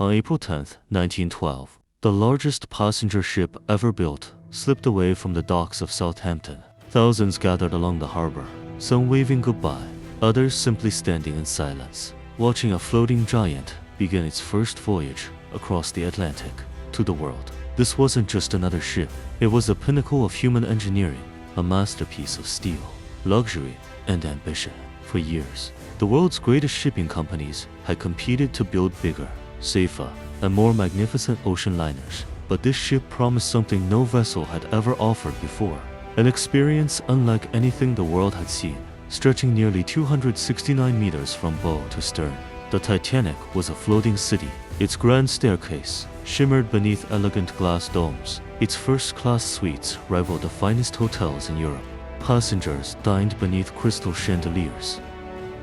On April 10, 1912, the largest passenger ship ever built slipped away from the docks of Southampton. Thousands gathered along the harbor, some waving goodbye, others simply standing in silence, watching a floating giant begin its first voyage across the Atlantic to the world. This wasn't just another ship, it was the pinnacle of human engineering, a masterpiece of steel, luxury, and ambition. For years, the world's greatest shipping companies had competed to build bigger, safer, and more magnificent ocean liners. But this ship promised something no vessel had ever offered before. An experience unlike anything the world had seen, stretching nearly 269 meters from bow to stern. The Titanic was a floating city. Its grand staircase shimmered beneath elegant glass domes. Its first-class suites rivaled the finest hotels in Europe. Passengers dined beneath crystal chandeliers,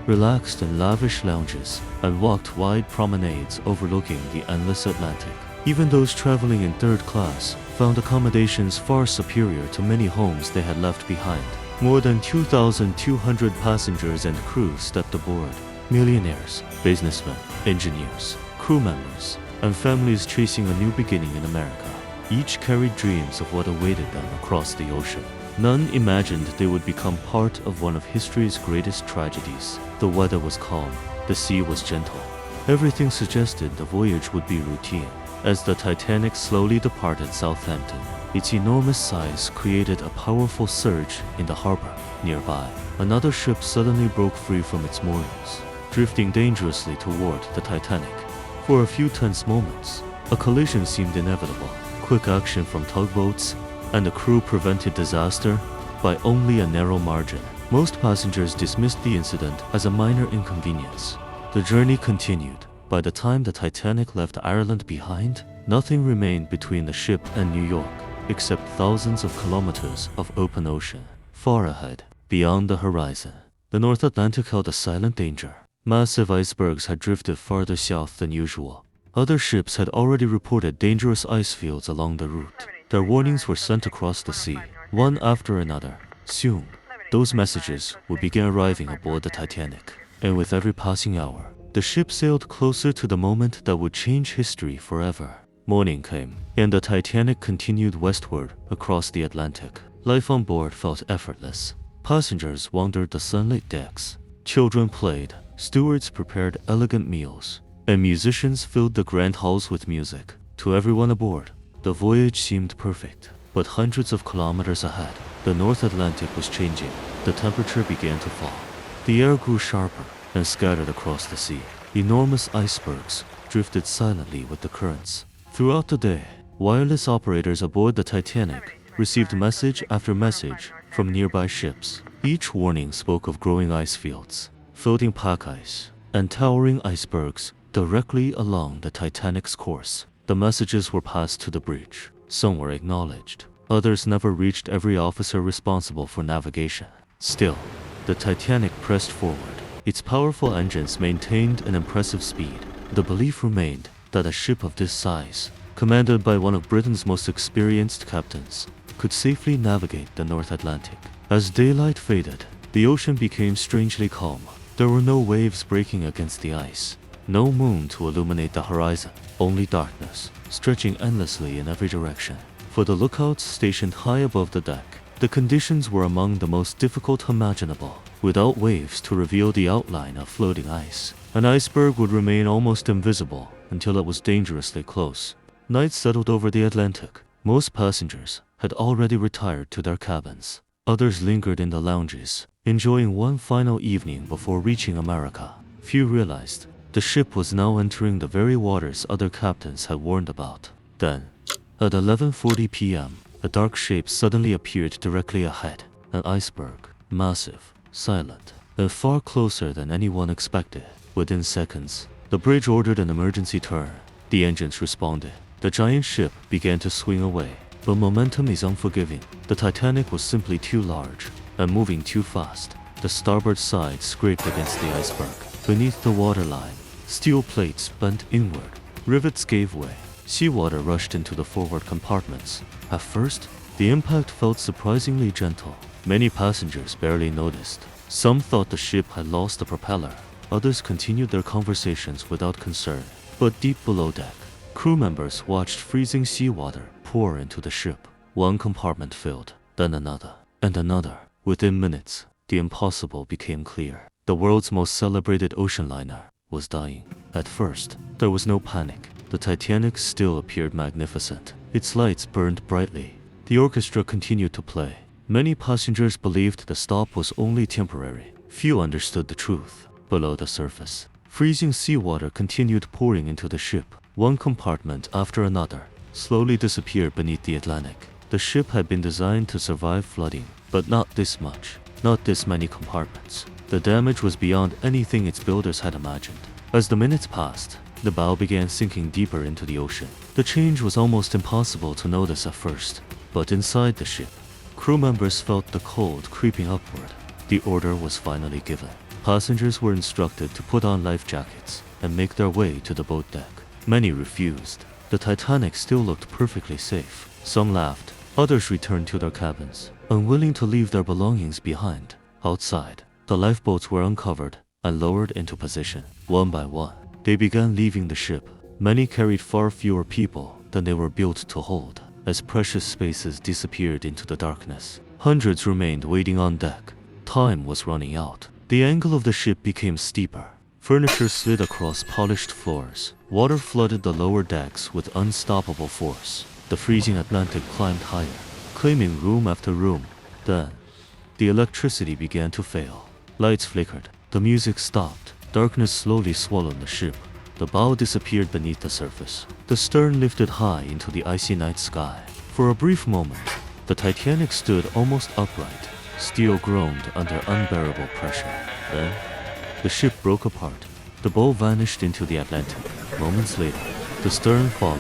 relaxed in lavish lounges, and walked wide promenades overlooking the endless Atlantic. Even those traveling in third class found accommodations far superior to many homes they had left behind. More than 2,200 passengers and crew stepped aboard. Millionaires, businessmen, engineers, crew members, and families chasing a new beginning in America. Each carried dreams of what awaited them across the ocean. None imagined they would become part of one of history's greatest tragedies. The weather was calm, the sea was gentle. Everything suggested the voyage would be routine. As the Titanic slowly departed Southampton, its enormous size created a powerful surge in the harbor. Nearby, another ship suddenly broke free from its moorings, drifting dangerously toward the Titanic. For a few tense moments, a collision seemed inevitable. Quick action from tugboats and the crew prevented disaster by only a narrow margin. Most passengers dismissed the incident as a minor inconvenience. The journey continued. By the time the Titanic left Ireland behind, nothing remained between the ship and New York, except thousands of kilometers of open ocean. Far ahead, beyond the horizon, the North Atlantic held a silent danger. Massive icebergs had drifted farther south than usual. Other ships had already reported dangerous ice fields along the route. Their warnings were sent across the sea, one after another. Soon, those messages would begin arriving aboard the Titanic. And with every passing hour, the ship sailed closer to the moment that would change history forever. Morning came, and the Titanic continued westward across the Atlantic. Life on board felt effortless. Passengers wandered the sunlit decks. Children played, stewards prepared elegant meals, and musicians filled the grand halls with music. To everyone aboard, the voyage seemed perfect. But hundreds of kilometers ahead, the North Atlantic was changing. The temperature began to fall. The air grew sharper and scattered across the sea. Enormous icebergs drifted silently with the currents. Throughout the day, wireless operators aboard the Titanic received message after message from nearby ships. Each warning spoke of growing ice fields, floating pack ice, and towering icebergs directly along the Titanic's course. The messages were passed to the bridge. Some were acknowledged. Others never reached every officer responsible for navigation. Still, the Titanic pressed forward. Its powerful engines maintained an impressive speed. The belief remained that a ship of this size, commanded by one of Britain's most experienced captains, could safely navigate the North Atlantic. As daylight faded, the ocean became strangely calm. There were no waves breaking against the ice, no moon to illuminate the horizon, only darkness, stretching endlessly in every direction. For the lookouts stationed high above the deck, the conditions were among the most difficult imaginable. Without waves to reveal the outline of floating ice, an iceberg would remain almost invisible until it was dangerously close. Night settled over the Atlantic. Most passengers had already retired to their cabins. Others lingered in the lounges, enjoying one final evening before reaching America. Few realized the ship was now entering the very waters other captains had warned about. Then, at 11:40 p.m., a dark shape suddenly appeared directly ahead. An iceberg, massive, silent, and far closer than anyone expected. Within seconds, the bridge ordered an emergency turn. The engines responded. The giant ship began to swing away. But momentum is unforgiving. The Titanic was simply too large and moving too fast. The starboard side scraped against the iceberg. Beneath the waterline, steel plates bent inward. Rivets gave way. Seawater rushed into the forward compartments. At first, the impact felt surprisingly gentle. Many passengers barely noticed. Some thought the ship had lost the propeller. Others continued their conversations without concern. But deep below deck, crew members watched freezing seawater pour into the ship. One compartment filled, then another, and another. Within minutes, the impossible became clear. The world's most celebrated ocean liner was dying. At first, there was no panic. The Titanic still appeared magnificent. Its lights burned brightly. The orchestra continued to play. Many passengers believed the stop was only temporary. Few understood the truth. Below the surface, freezing seawater continued pouring into the ship. One compartment after another slowly disappeared beneath the Atlantic. The ship had been designed to survive flooding, but not this much, not this many compartments. The damage was beyond anything its builders had imagined. As the minutes passed, the bow began sinking deeper into the ocean. The change was almost impossible to notice at first, but inside the ship, crew members felt the cold creeping upward. The order was finally given. Passengers were instructed to put on life jackets and make their way to the boat deck. Many refused. The Titanic still looked perfectly safe. Some laughed. Others returned to their cabins, unwilling to leave their belongings behind. Outside, the lifeboats were uncovered and lowered into position. One by one, they began leaving the ship. Many carried far fewer people than they were built to hold. As precious spaces disappeared into the darkness, hundreds remained waiting on deck. Time was running out. The angle of the ship became steeper. Furniture slid across polished floors. Water flooded the lower decks with unstoppable force. The freezing Atlantic climbed higher, claiming room after room. Then, the electricity began to fail. Lights flickered. The music stopped. Darkness slowly swallowed the ship. The bow disappeared beneath the surface. The stern lifted high into the icy night sky. For a brief moment, the Titanic stood almost upright. Steel groaned under unbearable pressure. Then, the ship broke apart. The bow vanished into the Atlantic. Moments later, the stern followed.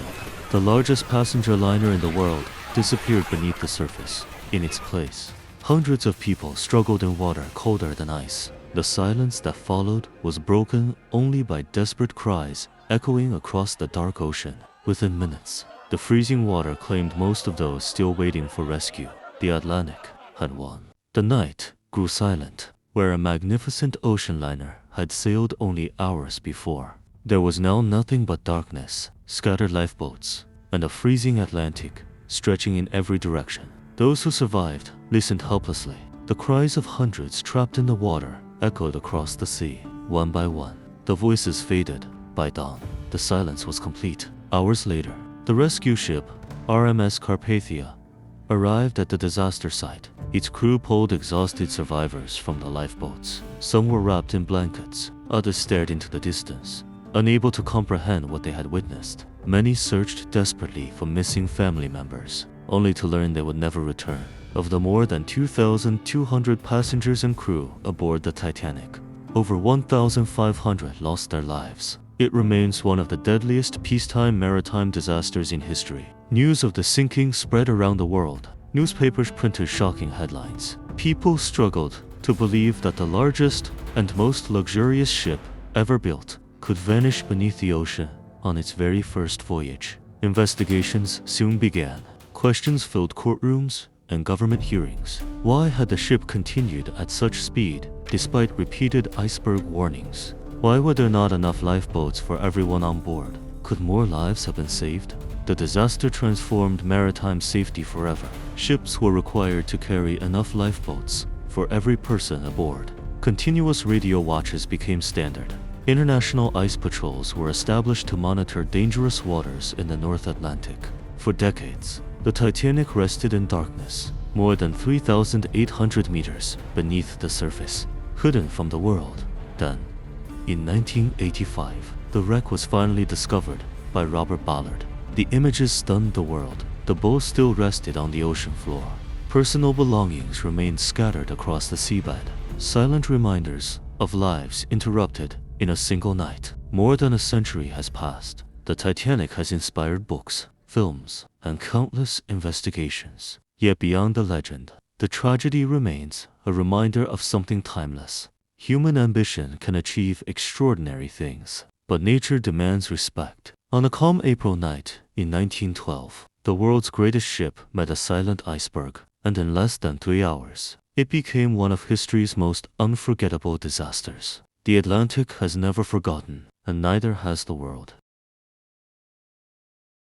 The largest passenger liner in the world disappeared beneath the surface. In its place, hundreds of people struggled in water colder than ice. The silence that followed was broken only by desperate cries echoing across the dark ocean. Within minutes, the freezing water claimed most of those still waiting for rescue. The Atlantic had won. The night grew silent, where a magnificent ocean liner had sailed only hours before. There was now nothing but darkness, scattered lifeboats, and a freezing Atlantic stretching in every direction. Those who survived listened helplessly. The cries of hundreds trapped in the water echoed across the sea. One by one, the voices faded. By dawn, the silence was complete. Hours later, the rescue ship, RMS Carpathia, arrived at the disaster site. Its crew pulled exhausted survivors from the lifeboats. Some were wrapped in blankets. Others stared into the distance, unable to comprehend what they had witnessed. Many searched desperately for missing family members, only to learn they would never return. Of the more than 2,200 passengers and crew aboard the Titanic, over 1,500 lost their lives. It remains one of the deadliest peacetime maritime disasters in history. News of the sinking spread around the world. Newspapers printed shocking headlines. People struggled to believe that the largest and most luxurious ship ever built could vanish beneath the ocean on its very first voyage. Investigations soon began. Questions filled courtrooms and government hearings. Why had the ship continued at such speed despite repeated iceberg warnings? Why were there not enough lifeboats for everyone on board? Could more lives have been saved? The disaster transformed maritime safety forever. Ships were required to carry enough lifeboats for every person aboard. Continuous radio watches became standard. International ice patrols were established to monitor dangerous waters in the North Atlantic. For decades, the Titanic rested in darkness, more than 3,800 meters beneath the surface, hidden from the world. Then, in 1985, the wreck was finally discovered by Robert Ballard. The images stunned the world. The boat still rested on the ocean floor. Personal belongings remained scattered across the seabed, silent reminders of lives interrupted in a single night. More than a century has passed. The Titanic has inspired books, films, and countless investigations. Yet beyond the legend, the tragedy remains a reminder of something timeless. Human ambition can achieve extraordinary things, but nature demands respect. On a calm April night in 1912, the world's greatest ship met a silent iceberg, and in less than 3 hours, it became one of history's most unforgettable disasters. The Atlantic has never forgotten, and neither has the world.